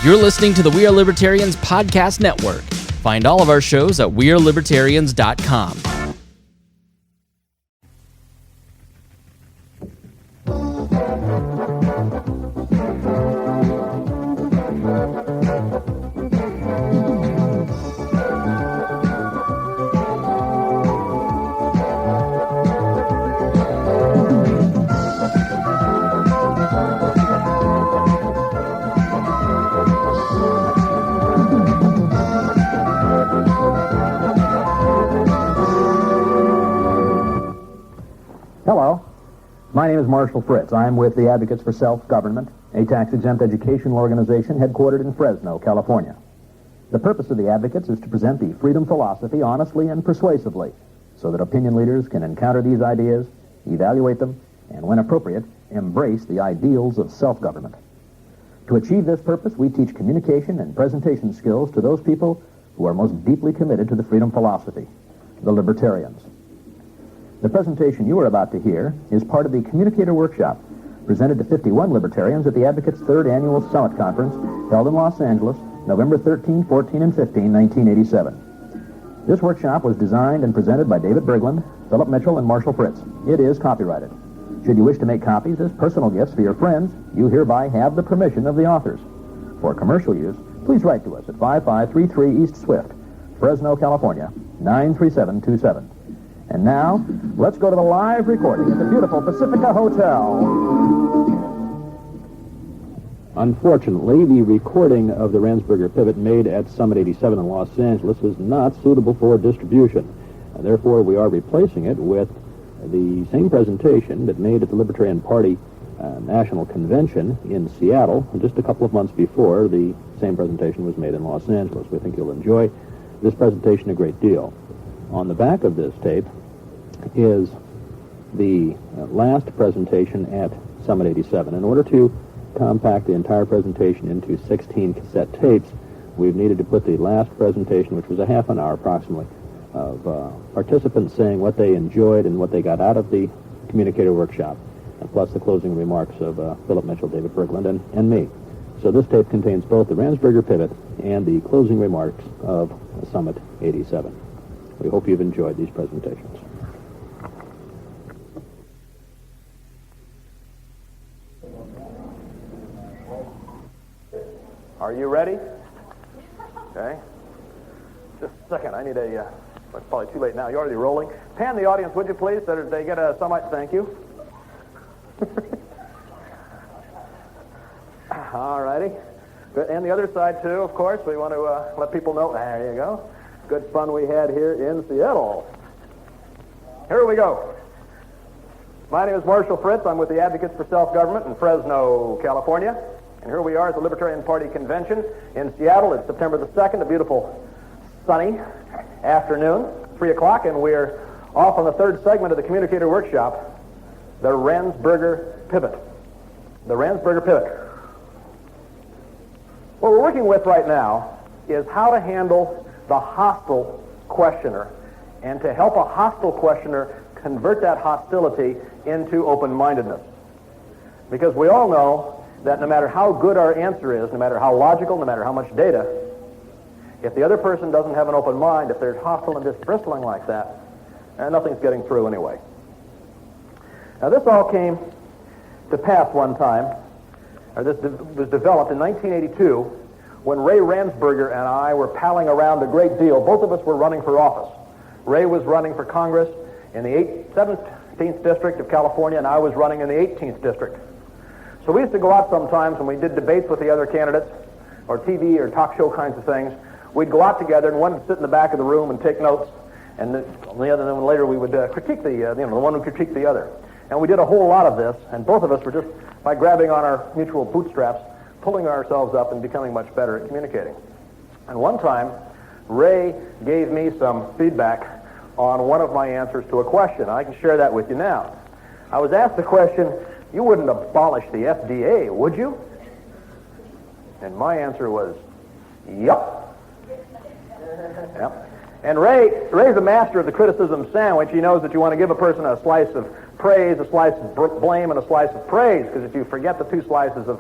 You're listening to the We Are Libertarians podcast network. Find all of our shows at wearelibertarians.com. Hello, my name is Marshall Fritz. I'm with the Advocates for Self-Government, a tax-exempt educational organization headquartered in Fresno, California. The purpose of the Advocates is to present the freedom philosophy honestly and persuasively so that opinion leaders can encounter these ideas, evaluate them, and when appropriate, embrace the ideals of self-government. To achieve this purpose, we teach communication and presentation skills to those people who are most deeply committed to the freedom philosophy, the Libertarians. The presentation you are about to hear is part of the Communicator Workshop presented to 51 Libertarians at the Advocates' third annual Summit Conference held in Los Angeles, November 13, 14, and 15, 1987. This workshop was designed and presented by David Berglund, Philip Mitchell, and Marshall Fritz. It is copyrighted. Should you wish to make copies as personal gifts for your friends, you hereby have the permission of the authors. For commercial use, please write to us at 5533 East Swift, Fresno, California, 93727. And now, let's go to the live recording at the beautiful Pacifica Hotel. Unfortunately, the recording of the Ransberger Pivot made at Summit 87 in Los Angeles is not suitable for distribution. And therefore, we are replacing it with the same presentation that made at the Libertarian Party National Convention in Seattle just a couple of months before the same presentation was made in Los Angeles. We think you'll enjoy this presentation a great deal. On the back of this tape is the last presentation at Summit 87. In order to compact the entire presentation into 16 cassette tapes, we've needed to put the last presentation, which was a half an hour approximately, of participants saying what they enjoyed and what they got out of the Communicator Workshop, and plus the closing remarks of Philip Mitchell, David Berglund, and me. So this tape contains both the Ransberger Pivot and the closing remarks of Summit 87. We hope you've enjoyed these presentations. Are you ready? Okay. Just a second. I need a... it's probably too late now. You're already rolling. Pan the audience, would you please, so that they get a somewhat thank you. All righty. Good. And the other side, too, of course. We want to let people know. There you go. Good fun we had here in Seattle. Here we go. My name is Marshall Fritz. I'm with the Advocates for Self-Government in Fresno, California. And here we are at the Libertarian Party Convention in Seattle. It's September the 2nd, a beautiful sunny afternoon, 3 o'clock, and we're off on the third segment of the Communicator Workshop, the Ransberger Pivot. The Ransberger Pivot. What we're working with right now is how to handle the hostile questioner and to help a hostile questioner convert that hostility into open-mindedness. Because we all know that no matter how good our answer is, no matter how logical, no matter how much data, if the other person doesn't have an open mind, if they're hostile and just bristling like that, nothing's getting through anyway. Now this all came to pass one time, or this was developed in 1982 when Ray Ransberger and I were palling around a great deal. Both of us were running for office. Ray was running for Congress in the 17th District of California, and I was running in the 18th District. So we used to go out sometimes when we did debates with the other candidates, or TV or talk show kinds of things. We'd go out together, and one would sit in the back of the room and take notes, and the other, then later we would critique the one would critique the other. And we did a whole lot of this, and both of us were just, by grabbing on our mutual bootstraps, pulling ourselves up and becoming much better at communicating. And one time, Ray gave me some feedback on one of my answers to a question. I can share that with you now. I was asked the question, you wouldn't abolish the FDA, would you? And my answer was, yup. Yep. And Ray's a master of the criticism sandwich. He knows that you want to give a person a slice of praise, a slice of blame, and a slice of praise, because if you forget the two slices of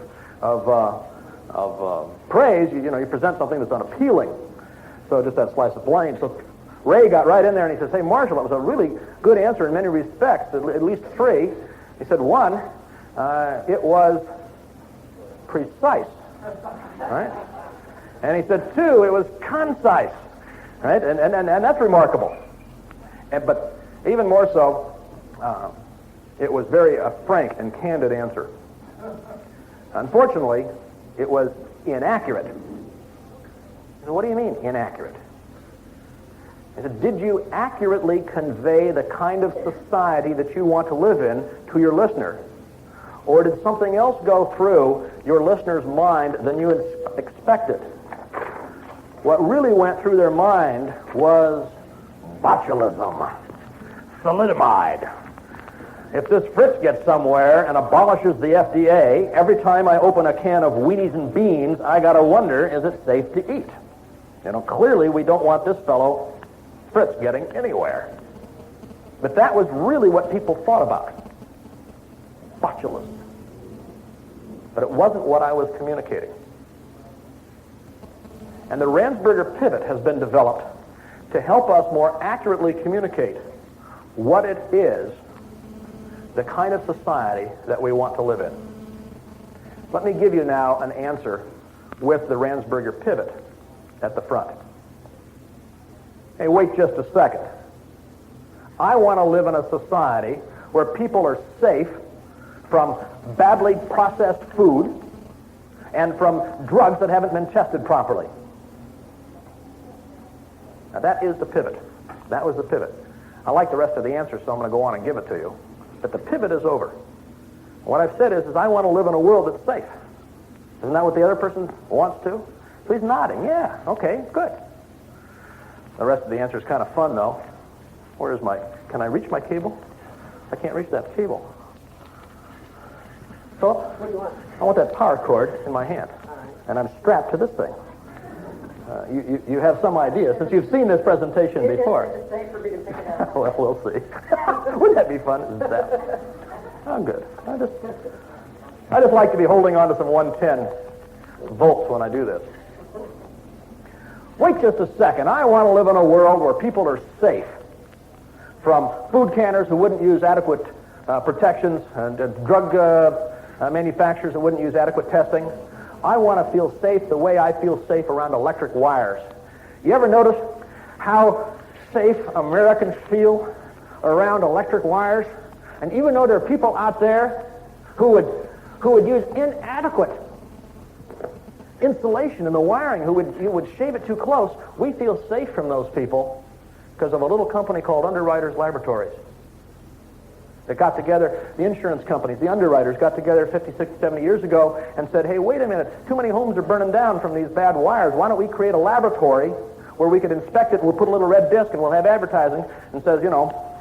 praise, you present something that's unappealing. So just that slice of blame. So Ray got right in there and he says, hey, Marshall, that was a really good answer in many respects, at least three. He said, one, it was precise, right? And he said, two, it was concise, right? And that's remarkable. But even more so, it was very frank and candid answer. Unfortunately, it was inaccurate. I said, what do you mean, inaccurate? I said, did you accurately convey the kind of society that you want to live in to your listener? Or did something else go through your listener's mind than you expected? What really went through their mind was botulism, thalidomide. If this Fritz gets somewhere and abolishes the FDA, every time I open a can of Wheaties and beans, I got to wonder, is it safe to eat? Clearly we don't want this fellow Fritz getting anywhere. But that was really what people thought about. Botulism. But it wasn't what I was communicating. And the Ransberger Pivot has been developed to help us more accurately communicate what it is, the kind of society that we want to live in. Let me give you now an answer with the Ransberger Pivot at the front. Hey, wait just a second. I want to live in a society where people are safe from badly processed food and from drugs that haven't been tested properly. Now that is the pivot. That was the pivot. I like the rest of the answer, so I'm going to go on and give it to you. But the pivot is over. What I've said is I want to live in a world that's safe. Isn't that what the other person wants to? So he's nodding. Yeah, okay, good. The rest of the answer is kind of fun, though. Where is can I reach my cable? I can't reach that cable. So, what do you want? I want that power cord in my hand. All right. And I'm strapped to this thing. You have some idea, since you've seen this presentation before. It's safe for me to pick it up. Well, we'll see. Wouldn't that be fun? I'm good. I just like to be holding on to some 110 volts when I do this. Wait just a second. I want to live in a world where people are safe from food canners who wouldn't use adequate protections and drug manufacturers that wouldn't use adequate testing. I want to feel safe the way I feel safe around electric wires. You ever notice how safe Americans feel around electric wires? And even though there are people out there who would use inadequate insulation in the wiring, who would shave it too close, we feel safe from those people because of a little company called Underwriters Laboratories. That got together, the insurance companies, the underwriters got together 50, 60, 70 years ago and said, hey, wait a minute, too many homes are burning down from these bad wires. Why don't we create a laboratory where we could inspect it, we'll put a little red disc and we'll have advertising and says,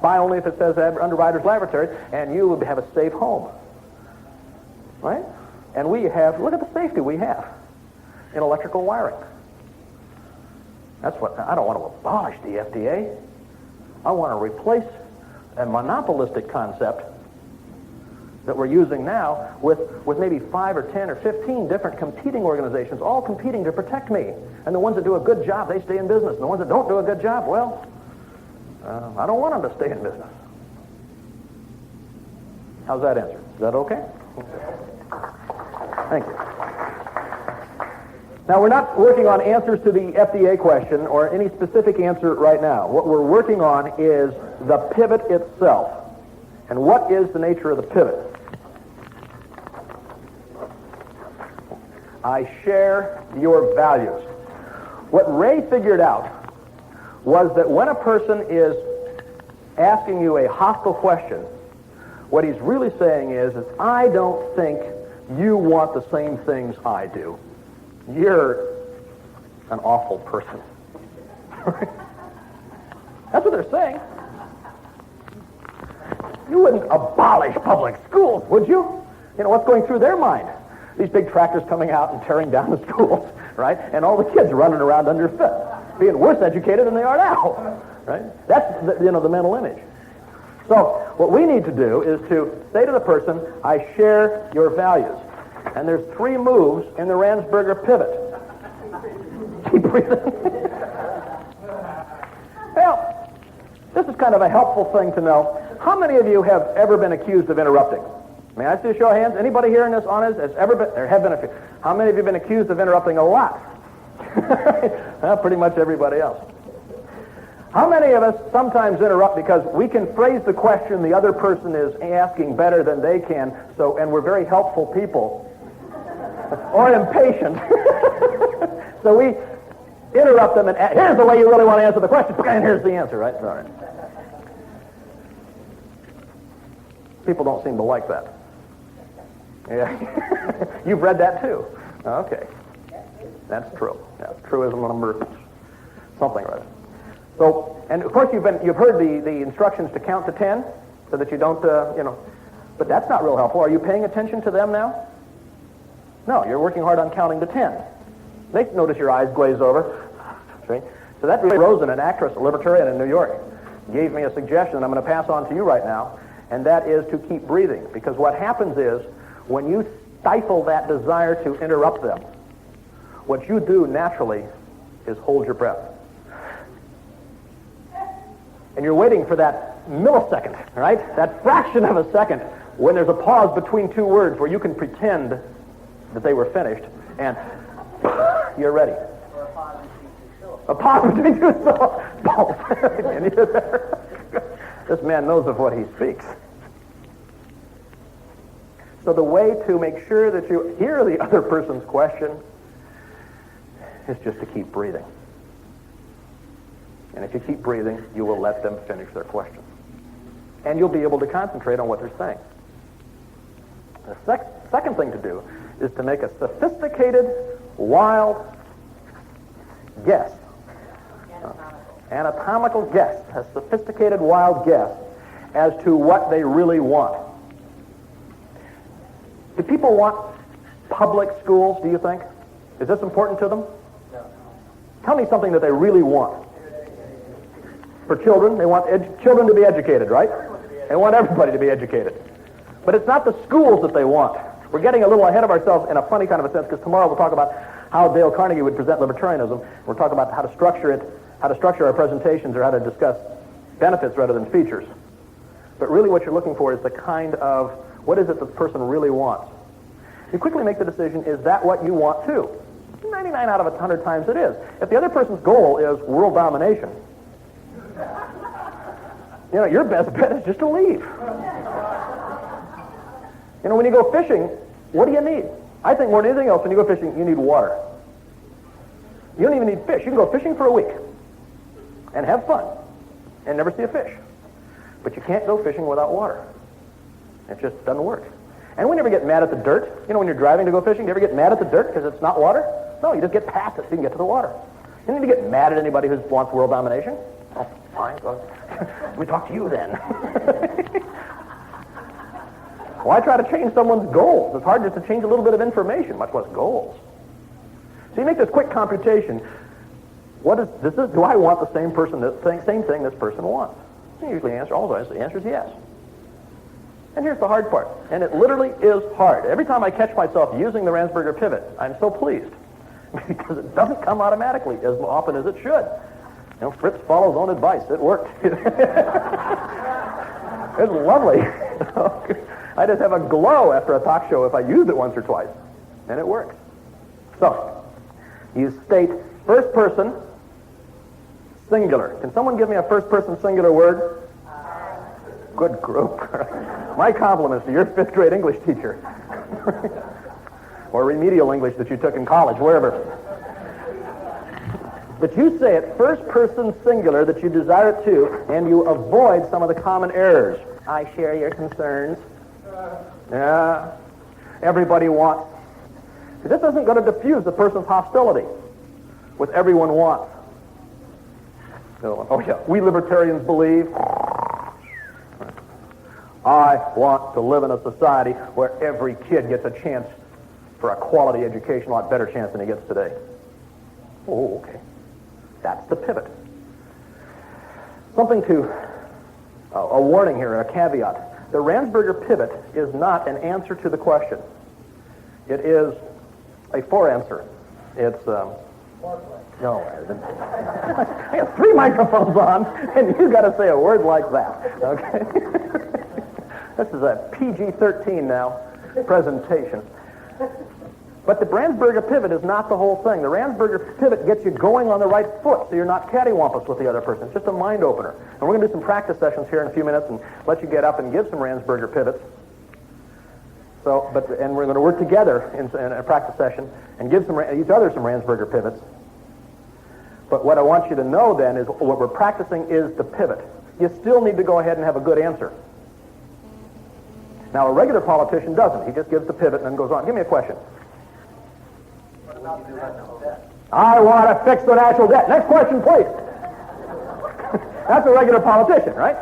buy only if it says Underwriters Laboratory, and you would have a safe home. Right? And we have, look at the safety we have in electrical wiring. That's what, I don't want to abolish the FDA. I want to replace a monopolistic concept that we're using now with maybe 5 or 10 or 15 different competing organizations, all competing to protect me. And the ones that do a good job, they stay in business. And the ones that don't do a good job, well, I don't want them to stay in business. How's that answer? Is that okay? Thank you. Now, we're not working on answers to the FDA question or any specific answer right now. What we're working on is the pivot itself. And what is the nature of the pivot? I share your values. What Ray figured out was that when a person is asking you a hostile question, what he's really saying is I don't think you want the same things I do. You're an awful person. That's what they're saying. You wouldn't abolish public schools, would you? What's going through their mind? These big tractors coming out and tearing down the schools, right? And all the kids running around underfoot, being worse educated than they are now, right? That's the mental image. So what we need to do is to say to the person, I share your values. And there's 3 moves in the Ransberger Pivot. Keep breathing. Well, this is kind of a helpful thing to know. How many of you have ever been accused of interrupting? May I see a show of hands? Anybody here in this audience has ever been, there have been a few. How many of you have been accused of interrupting a lot? Well, pretty much everybody else. How many of us sometimes interrupt because we can phrase the question the other person is asking better than they can, and we're very helpful people, or impatient. So we interrupt them and here's the way you really want to answer the question, and here's the answer, right? All right. People don't seem to like that. Yeah. You've read that too. Okay. That's true. Yeah. Truism number something or other. So, and of course you've heard the instructions to count to 10 so that you don't, but that's not real helpful. Are you paying attention to them now? No, you're working hard on counting to 10. They notice your eyes glaze over. Right? So that really Rosen, an actress, a libertarian in New York, gave me a suggestion I'm going to pass on to you right now, and that is to keep breathing. Because what happens is, when you stifle that desire to interrupt them, what you do naturally is hold your breath. And you're waiting for that millisecond, right? That fraction of a second when there's a pause between 2 words where you can pretend that they were finished, and you're ready. A pause between 2 syllables. This man knows of what he speaks. So the way to make sure that you hear the other person's question is just to keep breathing. And if you keep breathing, you will let them finish their question. And you'll be able to concentrate on what they're saying. The second thing to do is to make a sophisticated, wild guess. Anatomical guess. A sophisticated, wild guess as to what they really want. Do people want public schools, do you think? Is this important to them? No. Tell me something that they really want. For children, they want children to be educated, right? They want everybody to be educated. But it's not the schools that they want. We're getting a little ahead of ourselves in a funny kind of a sense, because tomorrow we'll talk about how Dale Carnegie would present libertarianism. We'll talk about how to structure it, how to structure our presentations, or how to discuss benefits rather than features. But really what you're looking for is the kind of, what is it the person really wants? You quickly make the decision, is that what you want too? 99 out of 100 times it is. If the other person's goal is world domination, your best bet is just to leave. When you go fishing, what do you need? I think more than anything else, when you go fishing, you need water. You don't even need fish. You can go fishing for a week and have fun and never see a fish. But you can't go fishing without water. It just doesn't work. And we never get mad at the dirt. When you're driving to go fishing, do you ever get mad at the dirt because it's not water? No, you just get past it so you can get to the water. You don't need to get mad at anybody who wants world domination. Oh, fine. Let me talk to you then. Why try to change someone's goals? It's hard just to change a little bit of information, much less goals. So you make this quick computation. Do I want the same thing this person wants? And usually the answer is yes. And here's the hard part. And it literally is hard. Every time I catch myself using the Ransberger Pivot, I'm so pleased. Because it doesn't come automatically as often as it should. Fritz follows own advice. It worked. It's lovely. I just have a glow after a talk show if I use it once or twice. And it works. So, you state first person singular. Can someone give me a first person singular word? Good group. My compliments to your 5th grade English teacher. Or remedial English that you took in college, wherever. But you say it first person singular that you desire it to, and you avoid some of the common errors. I share your concerns. Yeah. Everybody wants. This isn't going to diffuse the person's hostility with everyone wants. Oh yeah, we libertarians believe. I want to live in a society where every kid gets a chance for a quality education, a lot better chance than he gets today. Oh, okay. That's the pivot. A warning here, a caveat. The Ransberger pivot is not an answer to the question. It is a for-answer. It's, no, I got 3 microphones on, and you got to say a word like that, okay? This is a PG-13 now presentation. But the Ransberger Pivot is not the whole thing. The Ransberger Pivot gets you going on the right foot so you're not cattywampus with the other person. It's just a mind opener. And we're going to do some practice sessions here in a few minutes and let you get up and give some Ransberger Pivots. And we're going to work together in a practice session and give each other some Ransberger Pivots. But what I want you to know then is what we're practicing is the pivot. You still need to go ahead and have a good answer. Now, a regular politician doesn't. He just gives the pivot and then goes on. Give me a question. I want to fix the national debt. Next question, please. That's a regular politician, right?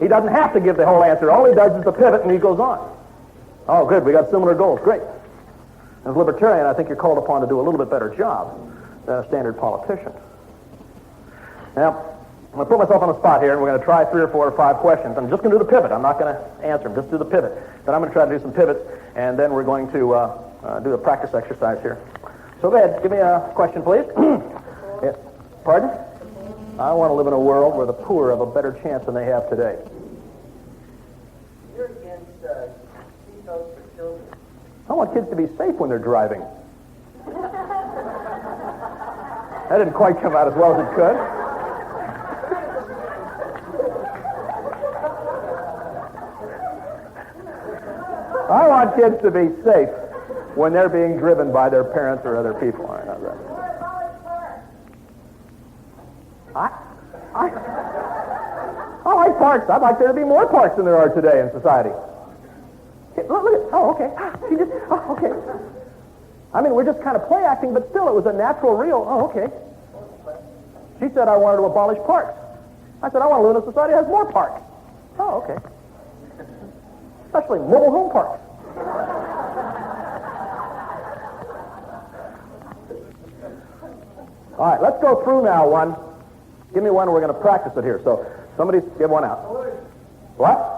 He doesn't have to give the whole answer. All he does is the pivot, and he goes on. Oh, good. We got similar goals. Great. As a libertarian, I think you're called upon to do a little bit better job than a standard politician. Now, I'm going to put myself on the spot here, and we're going to try 3 or 4 or 5 questions. I'm just going to do the pivot. I'm not going to answer them. Just do the pivot. Then I'm going to try to do some pivots, and then we're going to do a practice exercise here. So go ahead. Give me a question, please. Yeah. Pardon? I want to live in a world where the poor have a better chance than they have today. You're against seatbelts for children. I want kids to be safe when they're driving. That didn't quite come out as well as it could. I want kids to be safe when they're being driven by their parents or other people. All right, not right. I like parks. I'd like there to be more parks than there are today in society. Hey, look at, oh, okay. Okay. I mean, we're just kind of play acting, but still, it was a natural, real, oh, okay. She said I wanted to abolish parks. I said I want to live in a society that has more parks. Oh, okay. Especially mobile home parks. All right, let's go through now one. Give me one, and we're going to practice it here. So somebody give one out. What?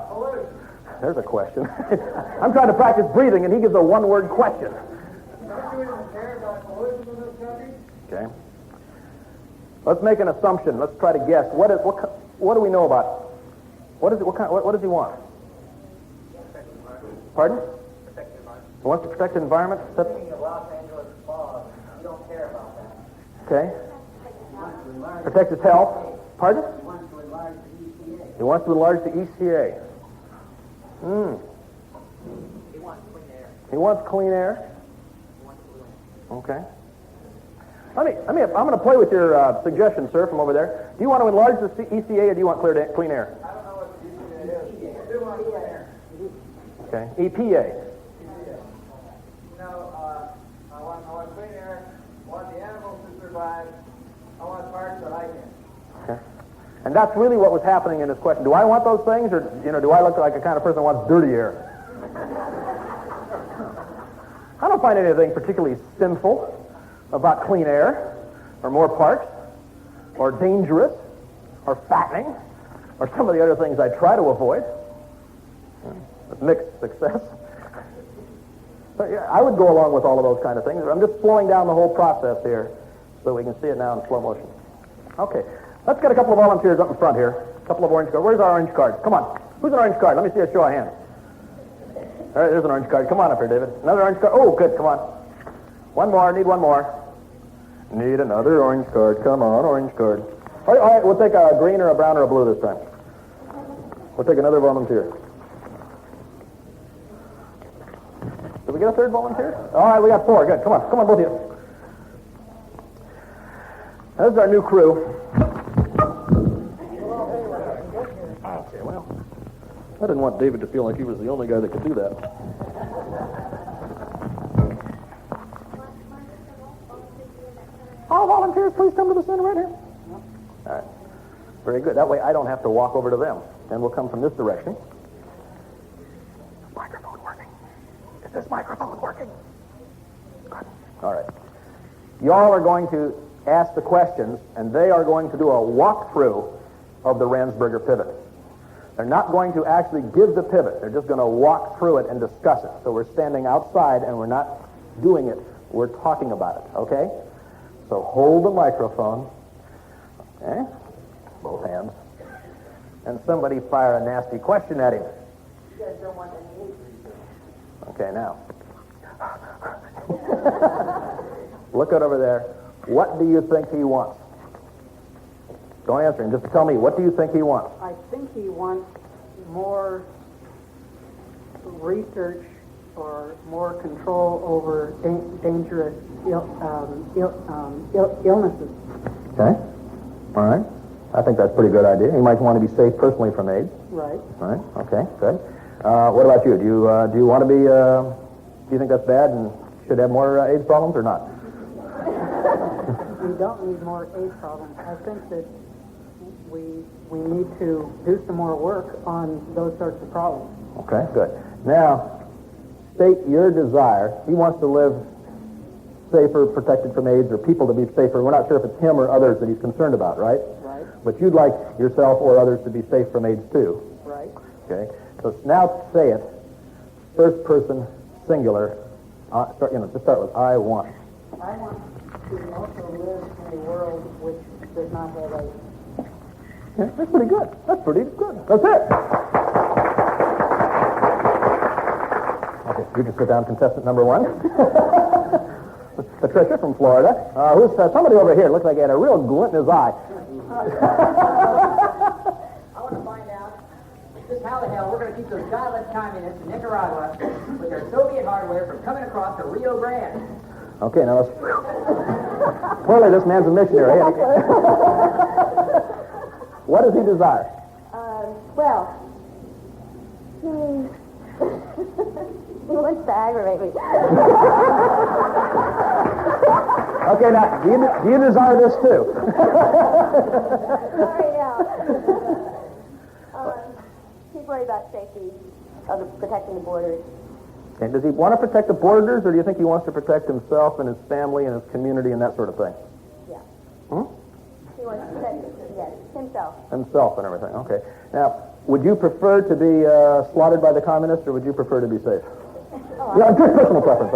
There's a question. I'm trying to practice breathing, and he gives a one-word question. Okay. Let's make an assumption. Let's try to guess. What do we know about? What does he want? Pardon? He wants to protect the environment? Speaking of Los Angeles fog, you don't care about that. Okay. Protect his health. Pardon? He wants to enlarge the EPA. He wants to enlarge the ECA. He wants clean air. He wants clean air. He wants to live. Okay. I'm going to play with your suggestion, sir, from over there. Do you want to enlarge the ECA or do you want clean air? I don't know what the EPA is. I do want clean air. Okay. EPA. I want clean air. I want the animals to survive. I want parks that I can. Okay. And that's really what was happening in this question. Do I want those things, or do I look like a kind of person who wants dirty air? I don't find anything particularly sinful about clean air, or more parks, or dangerous, or fattening, or some of the other things I try to avoid. With mixed success. But yeah, I would go along with all of those kind of things. I'm just slowing down the whole process here so we can see it now in slow motion. Okay. Let's get a couple of volunteers up in front here. A couple of orange cards. Where's our orange cards? Come on. Who's an orange card? Let me see a show of hands. All right, there's an orange card. Come on up here, David. Another orange card. Oh, good. Come on. One more. Need one more. Need another orange card. Come on, orange card. All right, we'll take a green or a brown or a blue this time. We'll take another volunteer. Did we get a third volunteer? All right, we got 4. Good. Come on, both of you. This is our new crew. Okay, well, I didn't want David to feel like he was the only guy that could do that. All volunteers, please come to the center right here. All right. Very good. That way I don't have to walk over to them. And we'll come from this direction. Microphone working. Is this microphone working? Good. All right. Y'all are going to ask the questions, and they are going to do a walkthrough of the Ransberger Pivot. They're not going to actually give the pivot. They're just going to walk through it and discuss it. So we're standing outside and we're not doing it. We're talking about it, okay? So hold the microphone, okay? Both hands. And somebody fire a nasty question at him. You guys don't want any age research. Okay, now. Look out over there. What do you think he wants? Don't answer him. Just tell me, what do you think he wants? I think he wants more research or more control over dangerous illnesses. Okay. All right. I think that's a pretty good idea. He might want to be safe personally from AIDS. Right. All right. Okay. Good. What about you? Do you want to be? Do you think that's bad and should have more AIDS problems or not? We don't need more AIDS problems. I think that we need to do some more work on those sorts of problems. Okay. Good. Now, state your desire. He wants to live safer, protected from AIDS, or people to be safer. We're not sure if it's him or others that he's concerned about, right? Right. But you'd like yourself or others to be safe from AIDS too. Right. Okay. So now say it. First person, singular. Just start with I want. I want to also live in a world which does not have AIDS. Yeah, that's pretty good. That's pretty good. That's it. Okay, you can sit down, contestant number one. Patricia from Florida. Who's somebody over here? Looks like he had a real glint in his eye. I want to find out just how the hell we're going to keep those godless communists in Nicaragua with their Soviet hardware from coming across to Rio Grande. Okay, now let's... Clearly this man's a missionary. What does he desire? He wants to aggravate me. Okay, now, do you desire this too? Sorry, now. He's worried about safety of protecting the borders. Okay, does he want to protect the borders, or do you think he wants to protect himself and his family and his community and that sort of thing? Yeah. Hmm? He wants to protect himself. Himself and everything, okay. Now, would you prefer to be slaughtered by the communists, or would you prefer to be safe? Yeah, just personal preference.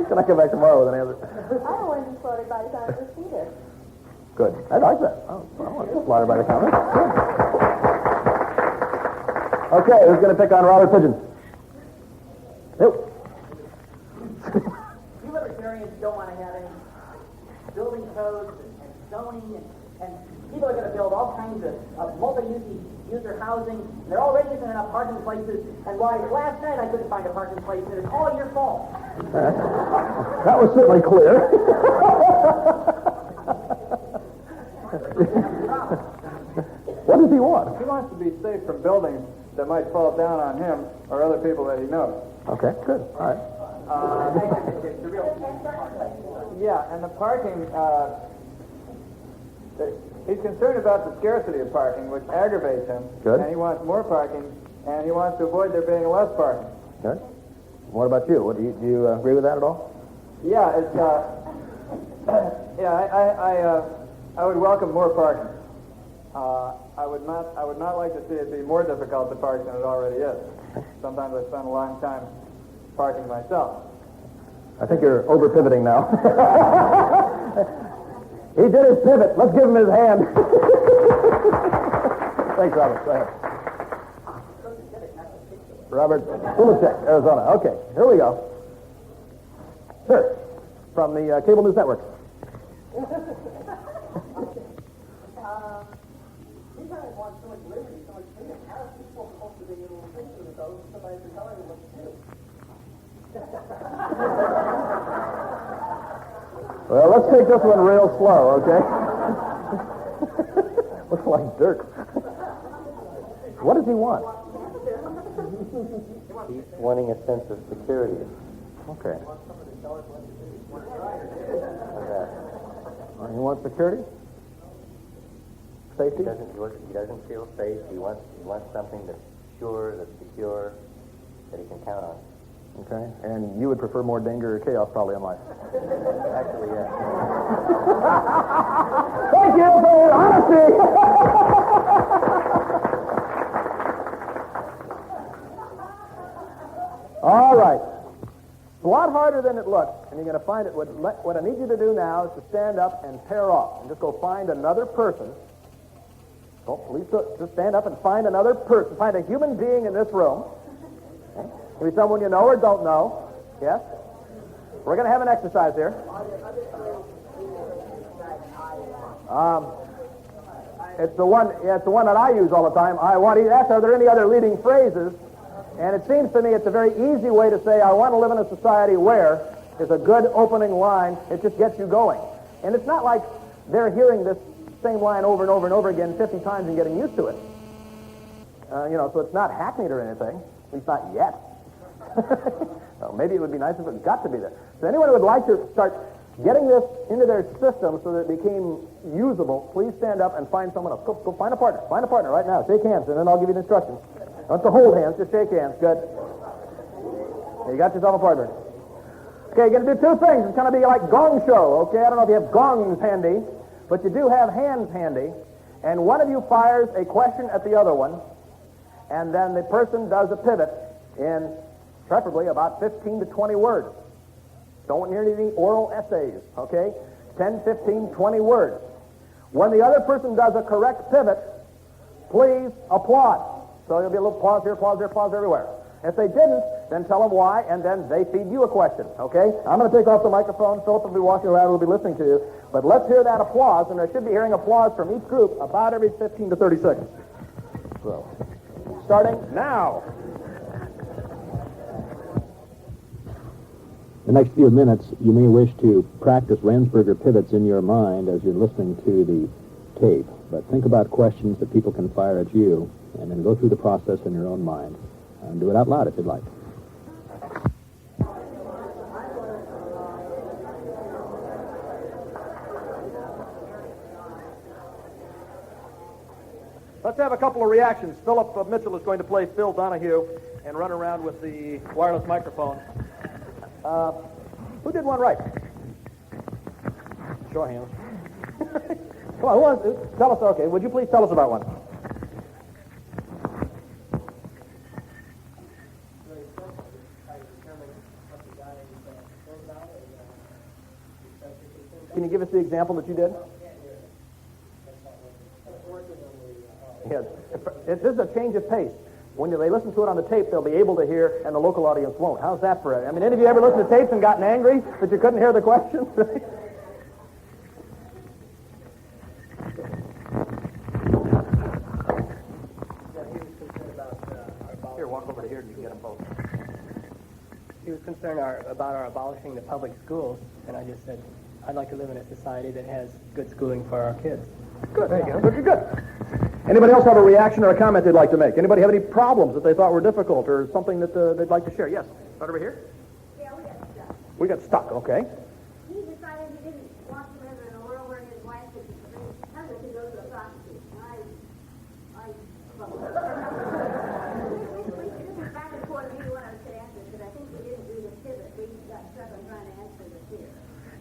Can I come back tomorrow with an answer? I don't want to be slaughtered by the communists either. Good. I like that. Oh, I want to be slaughtered by the communists. Good. Okay, who's going to pick on Robert Pigeon? Nope. You libertarians don't want to have any building codes and zoning, and people are going to build all kinds of multi-user housing. There already isn't enough parking places, and why last night I couldn't find a parking place, and it's all your fault. That was certainly clear. What does he want? He wants to be safe from buildings that might fall down on him or other people that he knows. Okay, good. All right. Yeah, and the parking, he's concerned about the scarcity of parking, which aggravates him. Good. And he wants more parking, and he wants to avoid there being less parking. Good. What about you? Do you agree with that at all? Yeah, it's, I would welcome more parking. I would not like to see it be more difficult to park than it already is. Sometimes I spend a long time parking myself. I think you're over-pivoting now. He did his pivot. Let's give him his hand. Thanks, Robert. Go ahead. Robert Kulicek, Arizona. Okay, here we go. Sir, from the Cable News Network. You guys want so much liberty, so much freedom. How are people supposed to be able to think of those if somebody's telling them what to do? Well, let's take this one real slow, okay? Looks like dirt. What does he want? He's wanting a sense of security. Okay. He wants security? Safety? He doesn't feel safe. He wants something that's sure, that's secure, that he can count on. Okay? And you would prefer more danger or chaos probably in life. Actually, yes. Thank you for your honesty! All right. It's a lot harder than it looks, and you're going to find it. What I need you to do now is to stand up and pair off and just go find another person. Oh, please just stand up and find another person. Find a human being in this room. Okay? Maybe someone you know or don't know. Yes? We're going to have an exercise here. It's the one that I use all the time. I want to ask, are there any other leading phrases? And it seems to me it's a very easy way to say, I want to live in a society where is a good opening line. It just gets you going. And it's not like they're hearing this same line over and over and over again 50 times and getting used to it. So it's not hackneyed or anything, at least not yet. So maybe it would be nice if it got to be there. So anyone who would like to start getting this into their system so that it became usable, please stand up and find someone else. Go find a partner. Find a partner right now. Shake hands, and then I'll give you the instructions. Don't have to hold hands, just shake hands. Good. You got yourself a partner. Okay, you're going to do two things. It's going to be like gong show, okay? I don't know if you have gongs handy, but you do have hands handy. And one of you fires a question at the other one, and then the person does a pivot in preferably about 15 to 20 words. Don't hear any oral essays, okay? 10, 15, 20 words. When the other person does a correct pivot, please applaud. So there'll be a little pause here, pause there, pause everywhere. If they didn't, then tell them why, and then they feed you a question, okay? I'm going to take off the microphone. Philip will be walking around. We'll be listening to you. But let's hear that applause, and I should be hearing applause from each group about every 15 to 30 seconds. So, starting now. The next few minutes, you may wish to practice Ransberger pivots in your mind as you're listening to the tape. But think about questions that people can fire at you, and then go through the process in your own mind. And do it out loud if you'd like. Let's have a couple of reactions. Philip Mitchell is going to play Phil Donahue and run around with the wireless microphone. Who did one right? Show of hands. Come on, tell us, okay, would you please tell us about one? Can you give us the example that you did? Yes. This is a change of pace. When they listen to it on the tape, they'll be able to hear, and the local audience won't. How's that for it? I mean, any of you ever listened to tapes and gotten angry that you couldn't hear the questions? Here, walk over to here and you can get them both. He was concerned about our abolishing the public schools, and I just said, I'd like to live in a society that has good schooling for our kids. Good, there you go. Good. Anybody else have a reaction or a comment they'd like to make? Anybody have any problems that they thought were difficult or something that they'd like to share? Yes, right over here. Yeah, we got stuck. We got stuck, okay. He decided he didn't want to live in a world where his wife could bring husband to go to a prostitute. This is back and forth. Maybe one of us could answer it, because I think we didn't do the pivot. We got stuck on trying to answer the fear.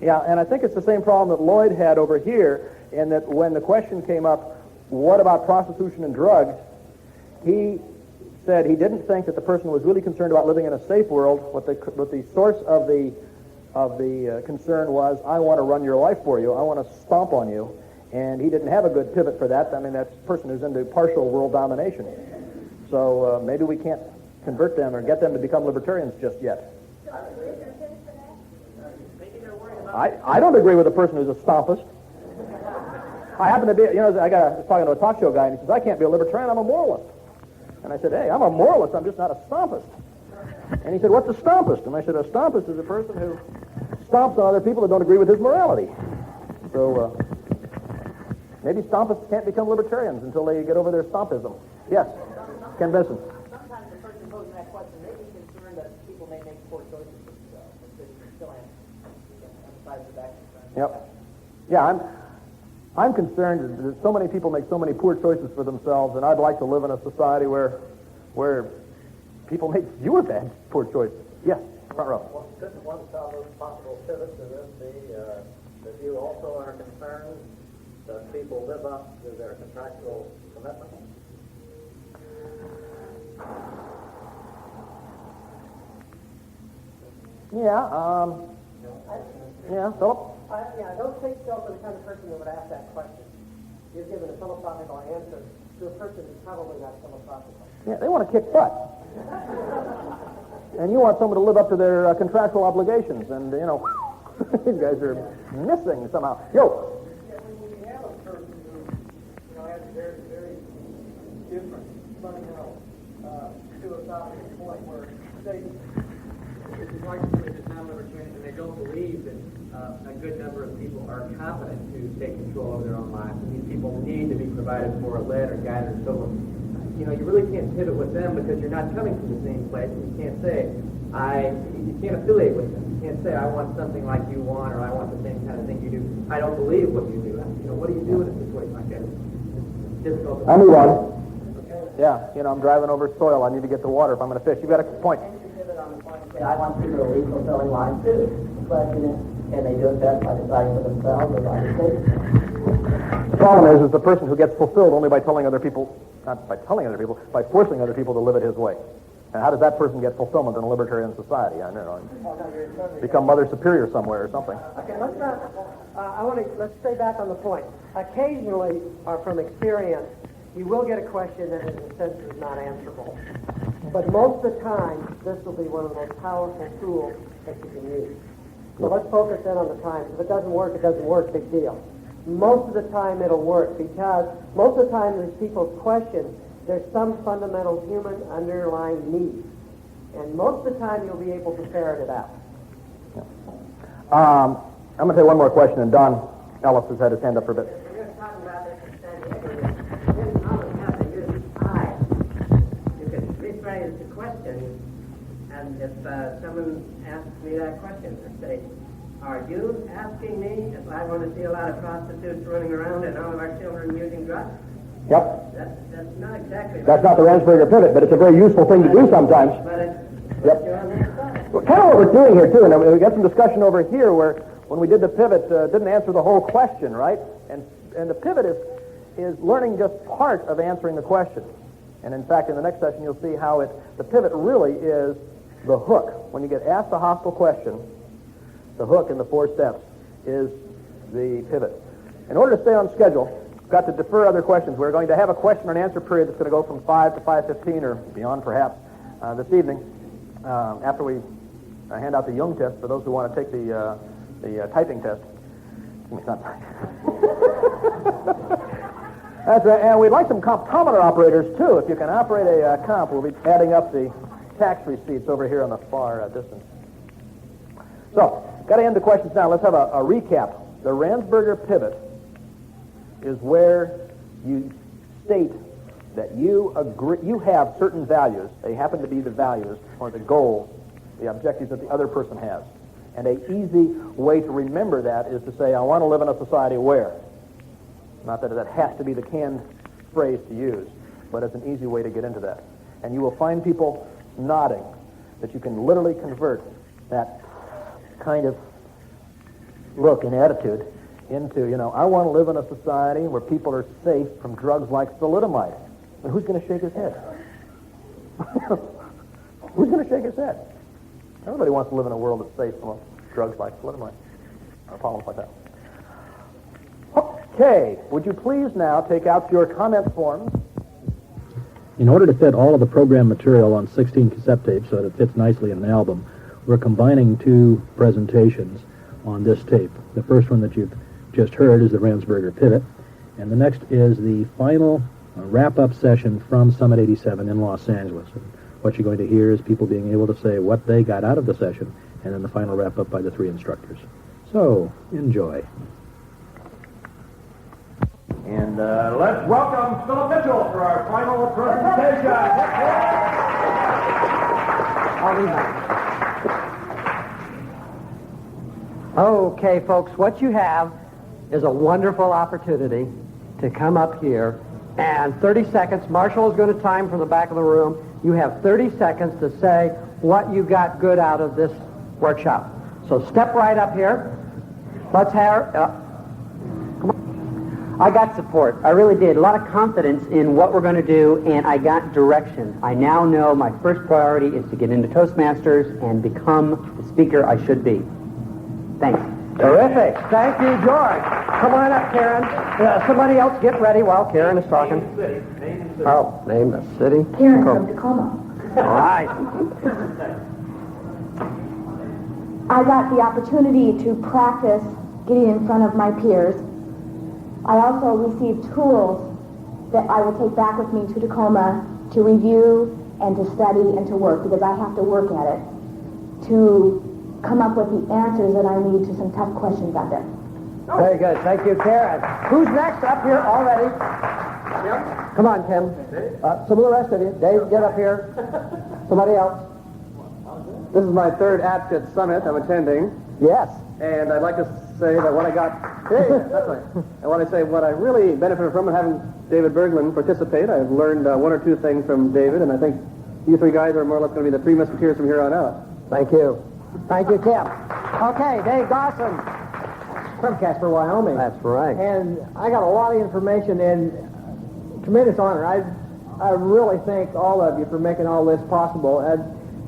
Yeah, and I think it's the same problem that Lloyd had over here, in that when the question came up, what about prostitution and drugs, he said he didn't think that the person was really concerned about living in a safe world. What the source of the concern was, I want to run your life for you. I want to stomp on you. And he didn't have a good pivot for that. I mean, that's a person who's into partial world domination. So maybe we can't convert them or get them to become libertarians just yet. I don't agree with a person who's a stompist. I happen to be, I was talking to a talk show guy, and he says, I can't be a libertarian, I'm a moralist. And I said, hey, I'm a moralist, I'm just not a stompist. And he said, what's a stompist? And I said, a stompist is a person who stomps on other people that don't agree with his morality. So maybe stompists can't become libertarians until they get over their stompism. Yes, Ken Benson. Sometimes the person posing that question may be concerned that people may make poor choices but still emphasize the back. Yep. Yeah, I'm concerned that so many people make so many poor choices for themselves, and I'd like to live in a society where people make fewer bad, poor choices. Yes, front row. Well, couldn't one possible pivot to this be that you also are concerned that people live up to their contractual commitments? Yeah, Philip? I don't think Philip is the kind of person who would ask that question. You've given a philosophical answer to a person who's probably not philosophical. Yeah, they want to kick butt. And you want someone to live up to their contractual obligations, and, you know, these guys are missing somehow. Yo! When you have a person who, has a very, very different, fundamental, philosophical point where they, it's hard to believe that non-libertarians, and they don't believe that a good number of people are competent to take control of their own lives. And these people need to be provided for, led, or guided, or so on. You really can't pivot with them because you're not coming from the same place. You can't say, you can't affiliate with them. You can't say, I want something like you want, or I want the same kind of thing you do. I don't believe what you do. What do you do in a situation like that? It's difficult. I move on. Yeah, I'm driving over soil. I need to get the water if I'm going to fish. You've got a point. I want people to lead fulfilling lives too. The question is, can they do it best by deciding for themselves or by the state? The problem is the person who gets fulfilled only by telling other people, not by telling other people, by forcing other people to live it his way. And how does that person get fulfillment in a libertarian society? I don't know. Become Mother Superior somewhere or something. Okay, let's stay back on the point. Occasionally, or from experience, you will get a question that in a sense is not answerable. But most of the time, this will be one of the most powerful tools that you can use. So let's focus in on the times. If it doesn't work, big deal. Most of the time it'll work because most of the time there's people's questions, there's some fundamental human underlying need. And most of the time you'll be able to ferret it out. I'm going to take one more question, and Don Ellis has had his hand up for a bit. You're talking about this in San Diego. Here's all we have to use I. You can rephrase the question, and if someone asks me that question, I say, are you asking me if I want to see a lot of prostitutes running around and all of our children using drugs? Yep. That's not exactly... That's not the Ransberger Pivot, but it's a very useful thing to do sometimes. But Yep. Well, kind of what we're doing here, too, and we got some discussion over here where when we did the pivot, didn't answer the whole question, right? And the pivot is learning just part of answering the question. And in fact, in the next session, you'll see how the pivot really is the hook. When you get asked a hostile question, the hook in the 4 steps is the pivot. In order to stay on schedule, we've got to defer other questions. We're going to have a question and answer period that's going to go from 5 to 5:15 or beyond, perhaps, this evening, after we hand out the Jung test for those who want to take the typing test. It's not That's right. And we'd like some comptometer operators, too. If you can operate a comp, we'll be adding up the tax receipts over here on the far distance. So, got to end the questions now. Let's have a recap. The Ransberger Pivot is where you state that you have certain values. They happen to be the values or the goals, the objectives that the other person has. And an easy way to remember that is to say, I want to live in a society where. Not that that has to be the canned phrase to use, but it's an easy way to get into that. And you will find people nodding that you can literally convert that kind of look and attitude into, I want to live in a society where people are safe from drugs like thalidomide. And who's going to shake his head? Who's going to shake his head? Everybody wants to live in a world that's safe from drugs like thalidomide or problems like that. Okay, would you please now take out your comment forms? In order to fit all of the program material on 16 cassette tapes so that it fits nicely in an album, we're combining 2 presentations on this tape. The first one that you've just heard is the Ransberger Pivot, and the next is the final wrap-up session from Summit 87 in Los Angeles. And what you're going to hear is people being able to say what they got out of the session, and then the final wrap-up by the 3 instructors. So, enjoy. And let's welcome Philip Mitchell for our final presentation. Okay, folks, what you have is a wonderful opportunity to come up here, and 30 seconds, Marshall is going to time from the back of the room. You have 30 seconds to say what you got good out of this workshop. So step right up here. Let's have, come on. I got support. I really did. A lot of confidence in what we're going to do, and I got direction. I now know my first priority is to get into Toastmasters and become the speaker I should be. Thanks. Terrific. Thank you, George. Come on up, Karen. Somebody else get ready while Karen is talking. Oh, name the city. Karen from Tacoma. All right. I got the opportunity to practice getting in front of my peers. I also received tools that I will take back with me to Tacoma to review and to study and to work, because I have to work at it to come up with the answers that I need to some tough questions out there. Very good. Thank you, Karen. Who's next up here already? Come on, Tim. Some of the rest of you. Dave, get up here. Somebody else. This is my third Advocate Summit I'm attending. Yes. And I'd like to say that what I got... Hey, that's right. I want to say what I really benefited from having David Berglund participate. I've learned one or two things from David, and I think you three guys are more or less going to be the three musketeers from here on out. Thank you. Thank you, Tim. Okay, Dave Dawson. From Casper, Wyoming. That's right. And I got a lot of information and tremendous honor. I really thank all of you for making all this possible.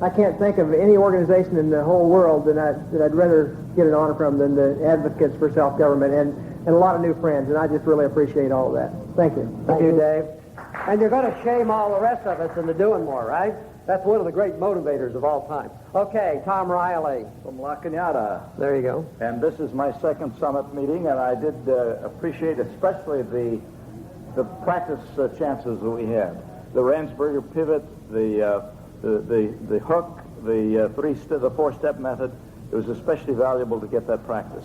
I can't think of any organization in the whole world that I'd rather get an honor from than the Advocates for Self-Government, and a lot of new friends, and I just really appreciate all of that. Thank you. Thank you, Dave. And you're going to shame all the rest of us into doing more, right? That's one of the great motivators of all time. Okay, Tom Riley. From La Cañada. There you go. And this is my second summit meeting, and I did appreciate especially the practice chances that we had. The Ransberger Pivot, the hook, the four-step method. It was especially valuable to get that practice.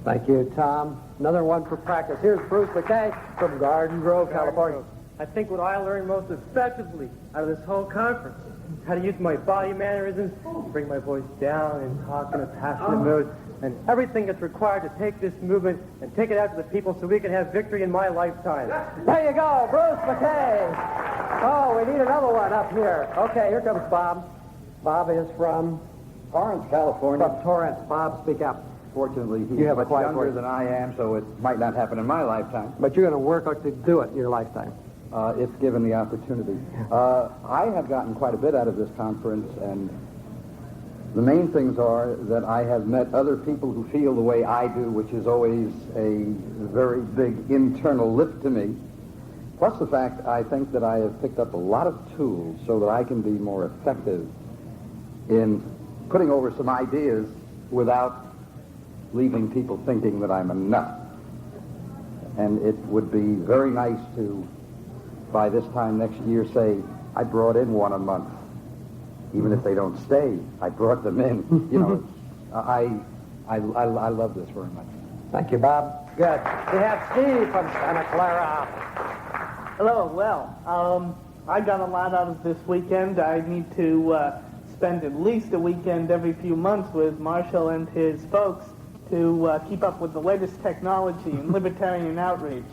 Thank you, Tom. Another one for practice. Here's Bruce McKay from Garden Grove, California. I think what I learned most effectively out of this whole conference, how to use my body mannerisms, bring my voice down and talk in a passionate mood, and everything that's required to take this movement and take it out to the people so we can have victory in my lifetime. There you go, Bruce McKay. Oh, we need another one up here. Okay, here comes Bob. Bob is from Torrance, California. From Torrance. Bob, speak up. Fortunately, he's You have a much quiet younger voice. than I am, so it might not happen in my lifetime. But you're going to work to do it in your lifetime. If given the opportunity. I have gotten quite a bit out of this conference, and the main things are that I have met other people who feel the way I do, which is always a very big internal lift to me. Plus the fact I think that I have picked up a lot of tools so that I can be more effective in putting over some ideas without leaving people thinking that I'm a nut. And it would be very nice to, by this time next year, say, I brought in one a month. Even if they don't stay, I brought them in. You know, I love this very much. Thank you, Bob. Good. We have Steve from Santa Clara. Hello. Well, I got a lot out of this weekend. I need to spend at least a weekend every few months with Marshall and his folks to keep up with the latest technology and libertarian outreach.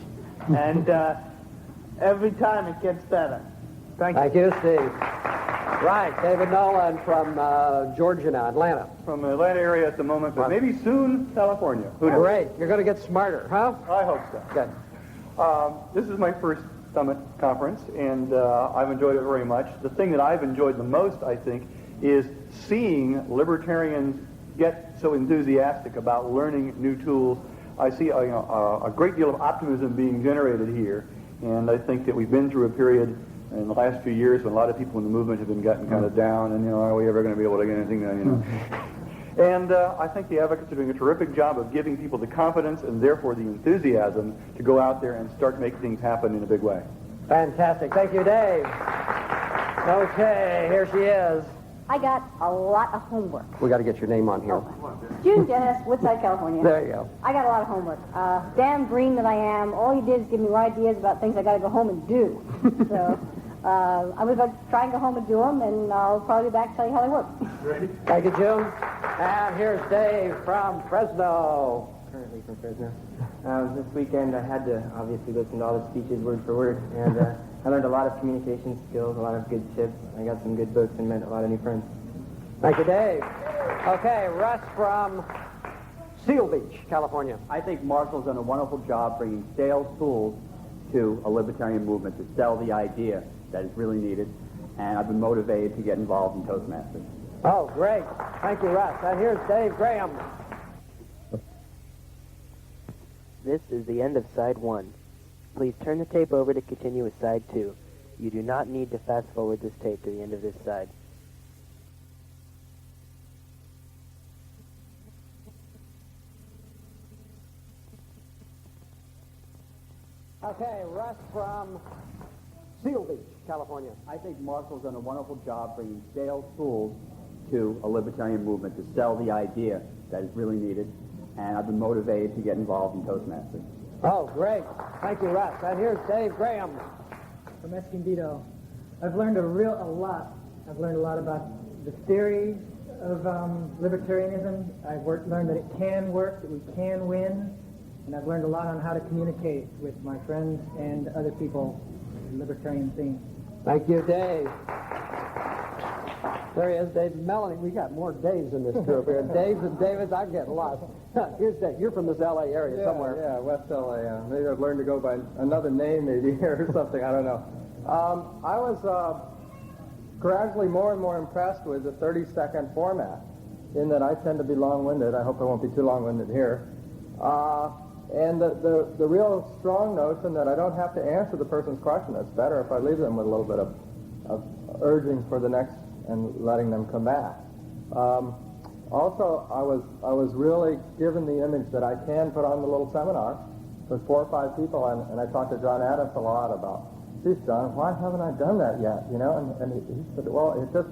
And every time it gets better. Thank you, Steve. Right, David Nolan from Georgia now, Atlanta. From the Atlanta area at the moment, but maybe soon California. Who knows? Great. You're going to get smarter, huh? I hope so. Good. This is my first summit conference, and I've enjoyed it very much. The thing that I've enjoyed the most, I think, is seeing libertarians get so enthusiastic about learning new tools. I see a great deal of optimism being generated here, and I think that we've been through a period in the last few years when a lot of people in the movement have been getting kind of down, and, are we ever going to be able to get anything done, And I think the advocates are doing a terrific job of giving people the confidence and therefore the enthusiasm to go out there and start making things happen in a big way. Fantastic. Thank you, Dave. Okay, here she is. I got a lot of homework. We got to get your name on here. June Dennis, Woodside, California. There you go. I got a lot of homework. Damn green that I am, all he did is give me ideas about things I got to go home and do. So I'm going to try and go home and do them, and I'll probably be back to tell you how they work. Great. Thank you, June. And here's Dave from Fresno. Currently from Fresno. This weekend I had to obviously listen to all the speeches word for word, and I learned a lot of communication skills, a lot of good tips. I got some good books and met a lot of new friends. Thank you, Dave. Okay, Russ from Seal Beach, California. I think Marshall's done a wonderful job bringing sales tools to a libertarian movement to sell the idea that is really needed, and I've been motivated to get involved in Toastmasters. Oh, great. Thank you, Russ. And here's Dave Graham. This is the end of side 1. Please turn the tape over to continue with side 2. You do not need to fast forward this tape to the end of this side. Okay, Russ from Seal Beach, California. I think Marshall's done a wonderful job bringing sales tools to a libertarian movement to sell the idea that is really needed, and I've been motivated to get involved in Toastmasters. Oh, great. Thank you, Russ. And here's Dave Graham. From Escondido. I've learned a lot. I've learned a lot about the theory of libertarianism. I've learned that it can work, that we can win, and I've learned a lot on how to communicate with my friends and other people in the libertarian scene. Thank you, Dave. There he is, Dave. Melanie, we got more Daves in this group here. Daves and Davids, I'm getting lost. Here's Dave. You're from this L.A. area somewhere. Yeah, West L.A. Maybe I've learned to go by another name maybe here or something. I don't know. I was gradually more and more impressed with the 30-second format, in that I tend to be long-winded. I hope I won't be too long-winded here. And the real strong notion that I don't have to answer the person's question. It's better if I leave them with a little bit of urging for the next and letting them come back. Also, I was really given the image that I can put on the little seminar with 4 or 5 people, and I talked to John Adams a lot about, geez, John, why haven't I done that yet? You know, and he said, well, it just,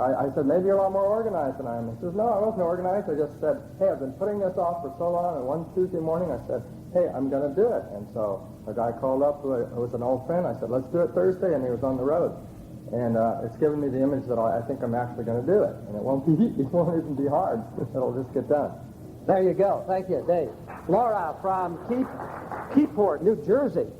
I said, maybe you're a lot more organized than I am. He says, no, I wasn't organized. I just said, hey, I've been putting this off for so long, and one Tuesday morning I said, hey, I'm going to do it. And so a guy called up who was an old friend. I said, let's do it Thursday, and he was on the road. And it's given me the image that I think I'm actually going to do it. And it won't even be hard. It'll just get done. There you go. Thank you, Dave. Laura from Keyport, New Jersey.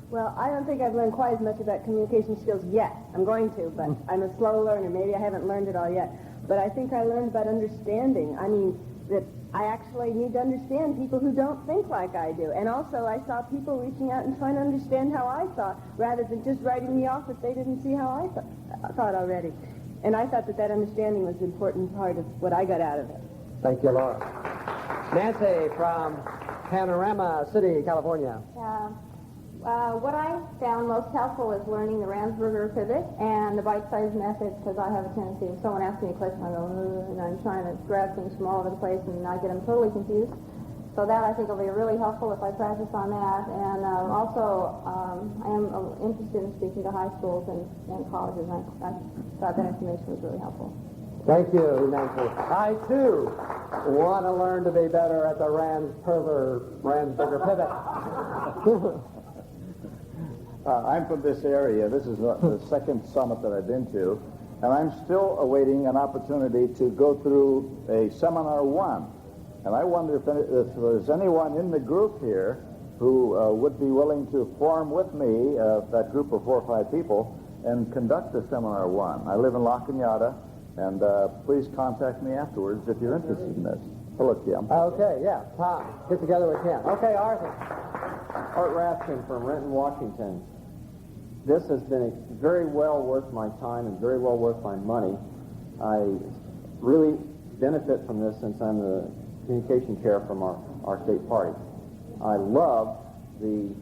Well, I don't think I've learned quite as much about communication skills yet. I'm going to, but I'm a slow learner. Maybe I haven't learned it all yet. But I think I learned about understanding. I mean, that I actually need to understand people who don't think like I do. And also, I saw people reaching out and trying to understand how I thought, rather than just writing me off if they didn't see how I thought already. And I thought that understanding was an important part of what I got out of it. Thank you, Laura. Nancy from Panorama City, California. What I found most helpful is learning the Ransberger Pivot and the bite-sized method, because I have a tendency, if someone asks me a question, I go, and I'm trying to grab things from all over the place, and I get them totally confused. So that, I think, will be really helpful if I practice on that. And also, I am interested in speaking to high schools and colleges, and I thought that information was really helpful. Thank you, Nancy. I, too, want to learn to be better at the Ransberger Pivot. I'm from this area. This is the second summit that I've been to, and I'm still awaiting an opportunity to go through a seminar 1. And I wonder if there's anyone in the group here who would be willing to form with me that group of 4 or 5 people and conduct the seminar 1. I live in La Cañada, and please contact me afterwards if you're interested in this. Hello, Kim. Okay, yeah, Tom. Get together with Kim. Okay, Arthur. Art Raskin from Renton, Washington. This has been very well worth my time and very well worth my money. I really benefit from this since I'm the communication chair from our state party. I love the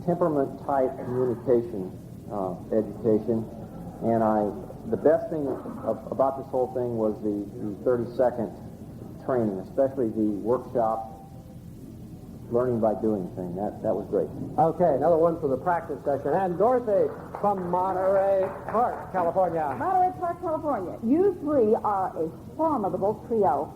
temperament-type communication education, and the best thing about this whole thing was the 30-second training, especially the workshop learning by doing thing. That was great. Okay, another one for the practice session. And Dorothy from Monterey Park, California. Monterey Park, California. You 3 are a formidable trio.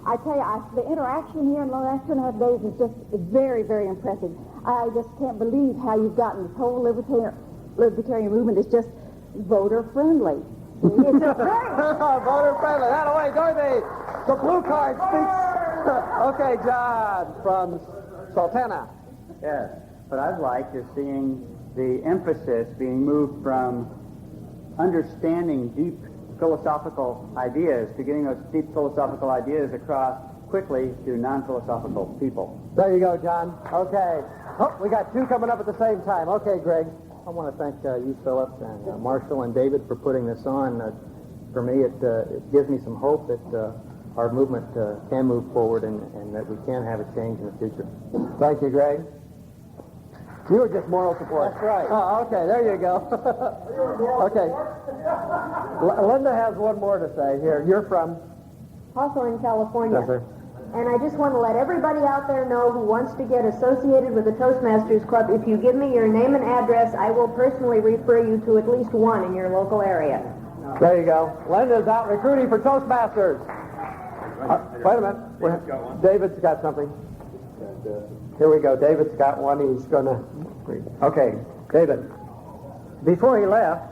I tell you, the interaction here in the last 2.5 days is just very, very impressive. I just can't believe how you've gotten this whole libertarian movement is just voter-friendly. It's just very... Voter-friendly. That away, Dorothy. The blue card speaks. Okay, John from Sultana. Yes, what I've liked is seeing the emphasis being moved from understanding deep philosophical ideas, to getting those deep philosophical ideas across quickly to non-philosophical people. There you go, John. Okay. Oh, we got two coming up at the same time. Okay, Greg. I want to thank you, Philip, and Marshall and David for putting this on. For me, it gives me some hope that our movement can move forward and that we can have a change in the future. Thank you, Greg. You were just moral support. That's right. Oh, okay, there you go. Okay. Linda has one more to say here. You're from? Also in California. Yes, sir. And I just want to let everybody out there know who wants to get associated with the Toastmasters Club, if you give me your name and address, I will personally refer you to at least one in your local area. There you go. Linda's out recruiting for Toastmasters. Wait a minute. David's got something. Here we go. David's got one. He's going to read. Okay, David. Before he left,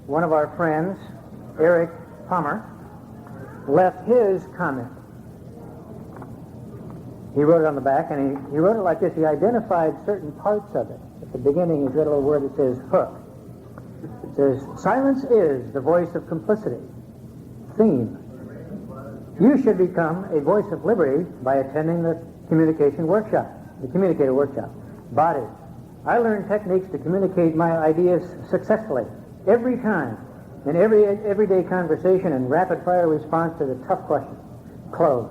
one of our friends, Eric Palmer, left his comment. He wrote it on the back, and he wrote it like this. He identified certain parts of it. At the beginning, he's got a little word that says hook. It says, silence is the voice of complicity. Theme. You should become a voice of liberty by attending the communication workshop, the communicator workshop. Body. I learned techniques to communicate my ideas successfully every time, in every everyday conversation and rapid-fire response to the tough questions. Close.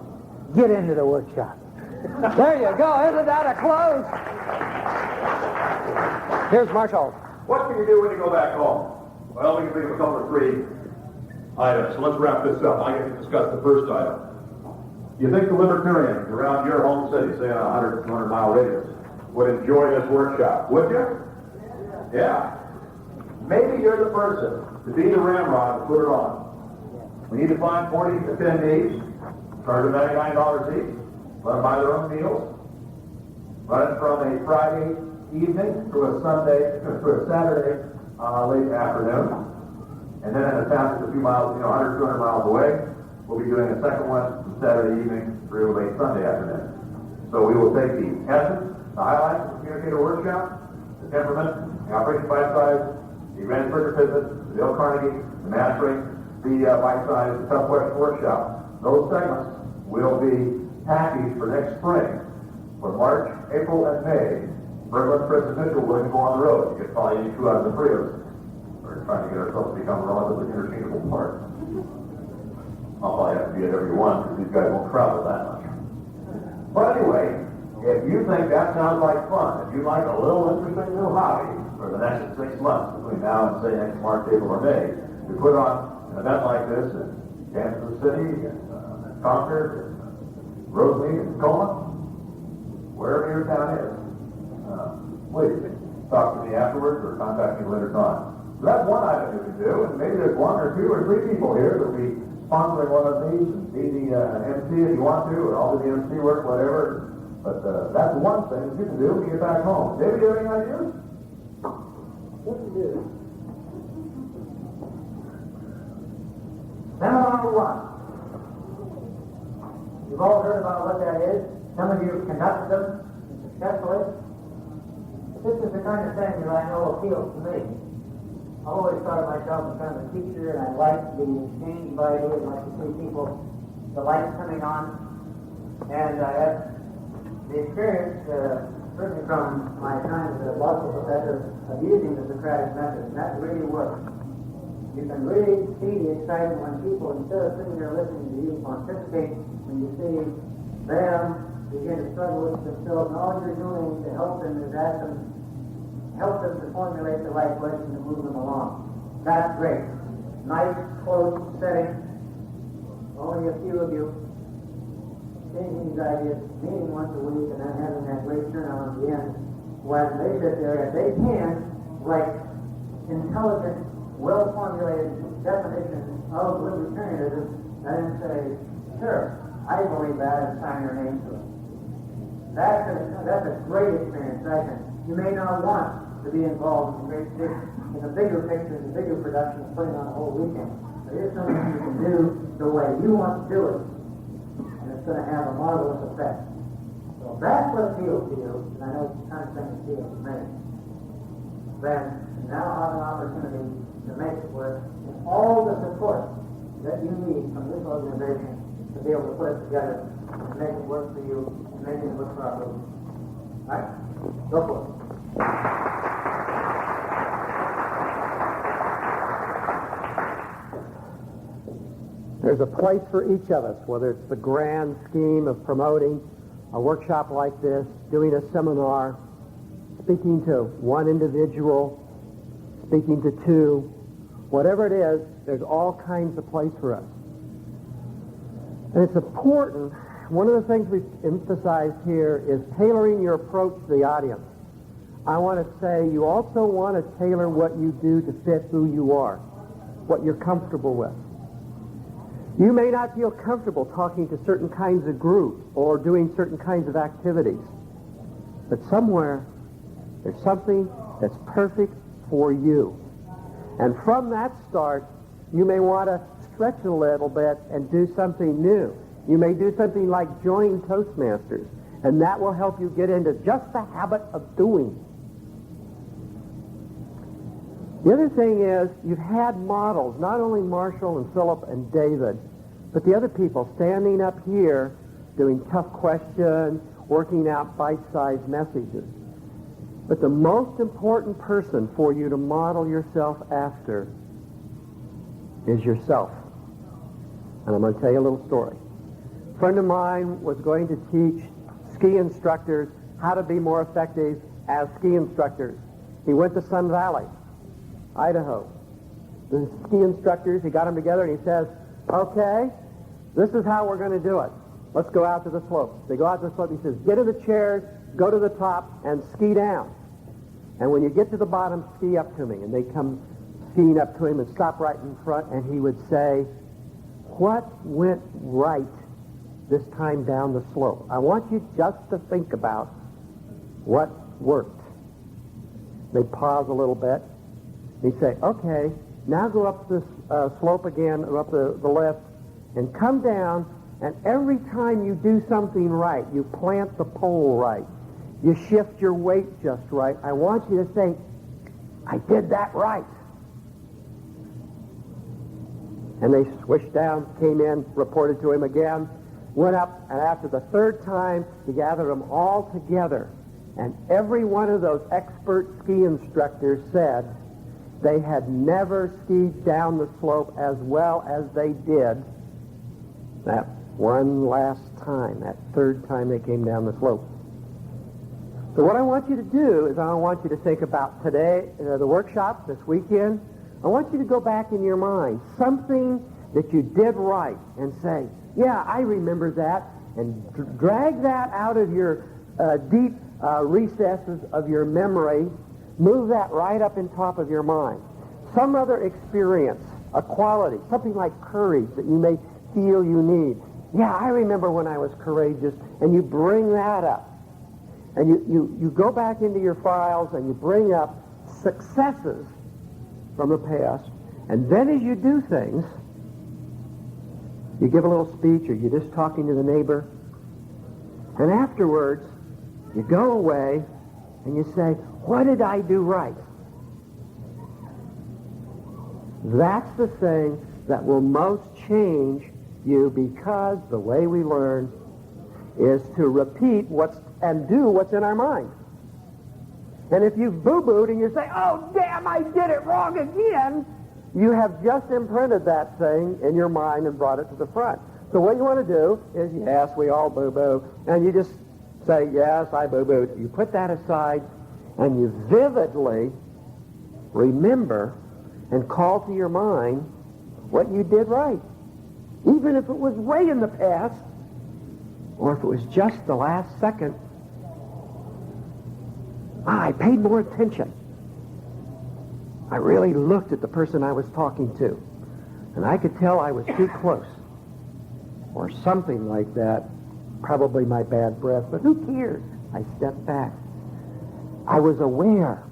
Get into the workshop. There you go. Isn't that a close? Here's Marshall. What can you do when you go back home? Well, we can think of a couple or three items. So let's wrap this up. I get to discuss the first item. You think the Libertarians around your home city, say on a 100, 200-mile radius, would enjoy this workshop? Would you? Yeah. Maybe you're the person to be the ramrod to put it on. We need to find 40 attendees, charge them $99 each, let them buy their own meals, run it from a Friday evening to a Saturday late afternoon, and then in a town that's a few miles, 100, 200 miles away, we'll be doing a second one from Saturday evening through late Sunday afternoon. So we will take the essence, the highlights of the communicator workshop, the temperament, the Operation Bite Size, the Ransberger Pivot, the Dale Carnegie, the mastering, the Bite Size, the Tough Question workshop. Those segments will be packaged for next spring. For March, April, and May, Berglund, Fritz, and Mitchell willing to go on the road. You get probably any two out of the three of us. We're trying to get ourselves to become a relatively interchangeable part. I'll probably have to be at every one because these guys won't travel that much. But anyway, if you think that sounds like fun, if you like a little interesting new hobby for the next 6 months, between now and say next March, April, or May, to put on an event like this in Kansas City, and Concord, and Rosemead, and Tacoma, wherever your town is, please talk to me afterwards or contact me later on. So that's one item you can do, and maybe there's one or two or three people here that will be sponsoring one of these and be the MC if you want to, or I'll do the MC work, whatever. But that's one thing that you can do when you get back home. David, do you have any ideas? What to do? Seminar number one. You've all heard about what that is. Some of you have conducted them successfully. This is the kind of thing that I know appeals to me. I always thought of myself as kind of a teacher, and I like the exchange of ideas, I like to see people, the lights coming on. And I have the experience, certainly from my time as a law school professor, of using the Socratic method, and that really works. You can really see the excitement when people, instead of sitting there listening to you pontificate, when you see them begin to struggle with themselves, and all you're doing to help them is help them to formulate the right question to move them along. That's great. Nice, close setting. Only a few of you changing these ideas, meeting once a week, and then having that great turnout at the end. When they sit there, if they can, like intelligent, well-formulated definition of libertarianism, and then say, sure, I believe that, and sign your name to it. That's a great experience, I think. You may not want to be involved in the bigger picture, the bigger production, putting on a whole weekend. But here's something you can do the way you want to do it, and it's going to have a marvelous effect. So if that's what appeals to you, and I know it's the kind of thing that appeals to me, then now I have an opportunity to to make it work, and all the support that you need from this organization to be able to put it together and make it work for you and make it work for our movement. All right? Go for it. There's a place for each of us, whether it's the grand scheme of promoting a workshop like this, doing a seminar, speaking to one individual, speaking to two, whatever it is, there's all kinds of place for us. And it's important, one of the things we've emphasized here is tailoring your approach to the audience. I want to say you also want to tailor what you do to fit who you are, what you're comfortable with. You may not feel comfortable talking to certain kinds of groups or doing certain kinds of activities, but somewhere there's something that's perfect for you. And from that start, you may want to stretch a little bit and do something new. You may do something like join Toastmasters, and that will help you get into just the habit of doing. The other thing is, you've had models, not only Marshall and Philip and David, but the other people standing up here doing tough questions, working out bite-sized messages. But the most important person for you to model yourself after is yourself. And I'm going to tell you a little story. A friend of mine was going to teach ski instructors how to be more effective as ski instructors. He went to Sun Valley, Idaho. The ski instructors, he got them together and he says, okay, this is how we're going to do it. Let's go out to the slopes. They go out to the slope. He says, get in the chairs, go to the top, and ski down. And when you get to the bottom, ski up to me. And they come skiing up to him and stop right in front, and he would say, what went right this time down the slope? I want you just to think about what worked. They'd pause a little bit. He'd say, okay, now go up this slope again, or up the lift, and come down, and every time you do something right, you plant the pole right, you shift your weight just right, I want you to say, I did that right. And they swished down, came in, reported to him again, went up, and after the third time, he gathered them all together. And every one of those expert ski instructors said they had never skied down the slope as well as they did that one last time, that third time they came down the slope. So what I want you to do is I want you to think about today, the workshop this weekend. I want you to go back in your mind, something that you did right, and say, yeah, I remember that, and drag that out of your deep recesses of your memory, move that right up in top of your mind. Some other experience, a quality, something like courage that you may feel you need. Yeah, I remember when I was courageous, and you bring that up. And you go back into your files and you bring up successes from the past, and then as you do things, you give a little speech or you're just talking to the neighbor, and afterwards you go away and you say, what did I do right? That's the thing that will most change you, because the way we learn is to repeat and do what's in our mind. And if you've boo-booed and you say, oh, damn, I did it wrong again, you have just imprinted that thing in your mind and brought it to the front. So what you want to do is, yes, we all boo-boo, and you just say, yes, I boo-booed. You put that aside, and you vividly remember and call to your mind what you did right. Even if it was way in the past, or if it was just the last second. I paid more attention. I really looked at the person I was talking to, and I could tell I was too close, or something like that. Probably my bad breath, but who cares? I stepped back. I was aware,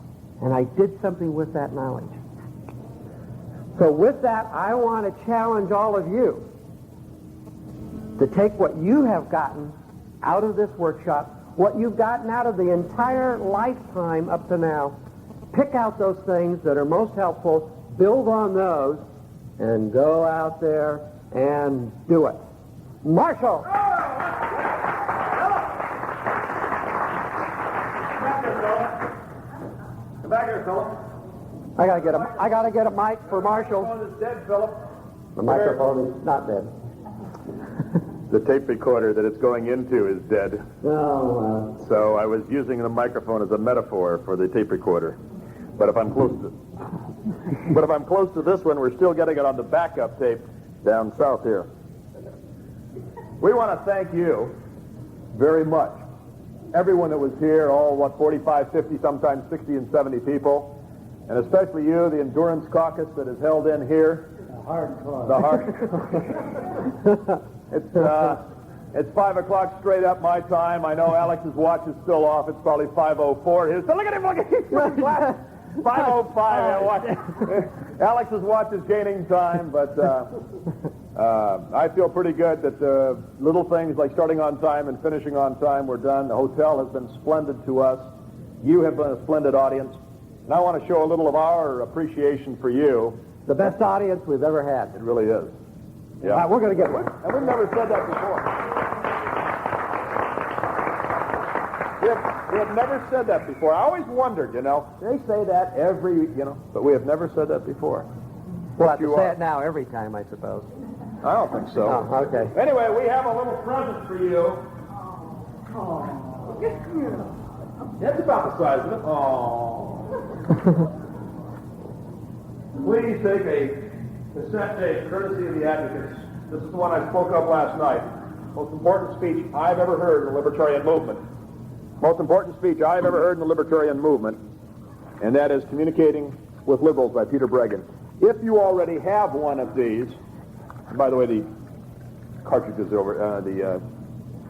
and I did something with that knowledge. So with that, I want to challenge all of you to take what you have gotten out of this workshop, what you've gotten out of the entire lifetime up to now, pick out those things that are most helpful, build on those and go out there and do it. Marshall! Come back here, Philip. I gotta get a mic for Marshall. The microphone is dead, Philip. The microphone is not dead. The tape recorder that it's going into is dead. Oh, So I was using the microphone as a metaphor for the tape recorder. But if I'm close to this one, we're still getting it on the backup tape down south here. We want to thank you very much. Everyone that was here, all, 45, 50, sometimes 60 and 70 people, and especially you, the Endurance Caucus that is held in here. The hard cause. The hard. It's 5 o'clock straight up my time. I know Alex's watch is still off. It's probably 5:04 his. So look at him, 5:05. Alex's watch is gaining time, but I feel pretty good that the little things like starting on time and finishing on time were done. The hotel has been splendid to us. You have been a splendid audience. And I want to show a little of our appreciation for you. The best audience we've ever had. It really is. Yeah. All right, we're going to get one. And we've never said that before. We have never said that before. I always wondered, they say that but we have never said that before. We'll have to say it now every time, I suppose. I don't think so. Oh, okay. Anyway, we have a little present for you. That's about the size of it. Please take a cassette tape, courtesy of the Advocates. This is the one I spoke of last night. Most important speech I've ever heard in the Libertarian movement. Most important speech I've ever heard in the Libertarian movement, and that is Communicating with Liberals by Peter Bregan. If you already have one of these, and by the way, the cartridges are over,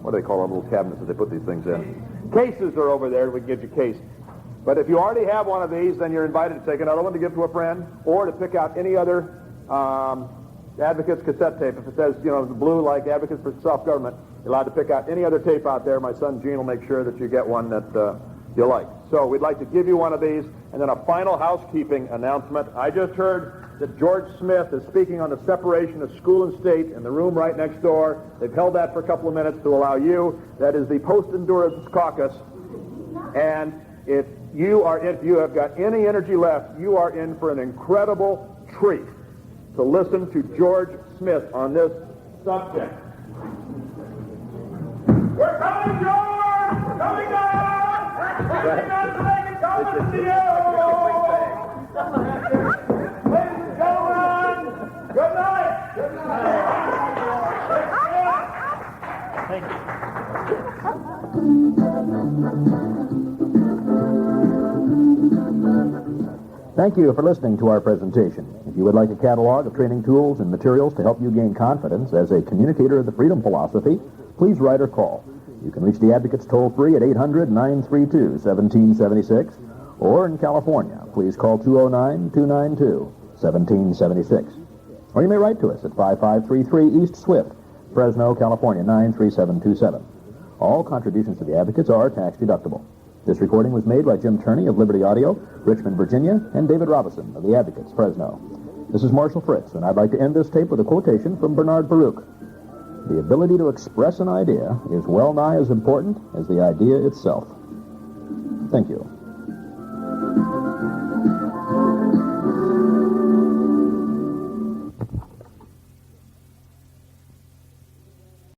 what do they call them, little cabinets that they put these things in? Cases are over there. We can get you a case. But if you already have one of these, then you're invited to take another one to give to a friend, or to pick out any other Advocates cassette tape. If it says, the blue, like Advocates for Self-Government, you're allowed to pick out any other tape out there. My son Gene will make sure that you get one that you like. So we'd like to give you one of these. And then a final housekeeping announcement. I just heard that George Smith is speaking on the separation of school and state in the room right next door. They've held that for a couple of minutes to allow you. That is the Post-Endurance Caucus. And if you have got any energy left, you are in for an incredible treat to listen to George Smith on this subject. We're coming, George! Coming down! Coming down so they can come and see you! Ladies and gentlemen, good night! Good night! Thank you. Thank you for listening to our presentation. If you would like a catalog of training tools and materials to help you gain confidence as a communicator of the freedom philosophy, please write or call. You can reach the Advocates toll-free at 800-932-1776, or in California, please call 209-292-1776. Or you may write to us at 5533 East Swift, Fresno, California, 93727. All contributions to the Advocates are tax deductible. This recording was made by Jim Turney of Liberty Audio, Richmond, Virginia, and David Robison of the Advocates, Fresno. This is Marshall Fritz, and I'd like to end this tape with a quotation from Bernard Baruch. The ability to express an idea is well nigh as important as the idea itself. Thank you.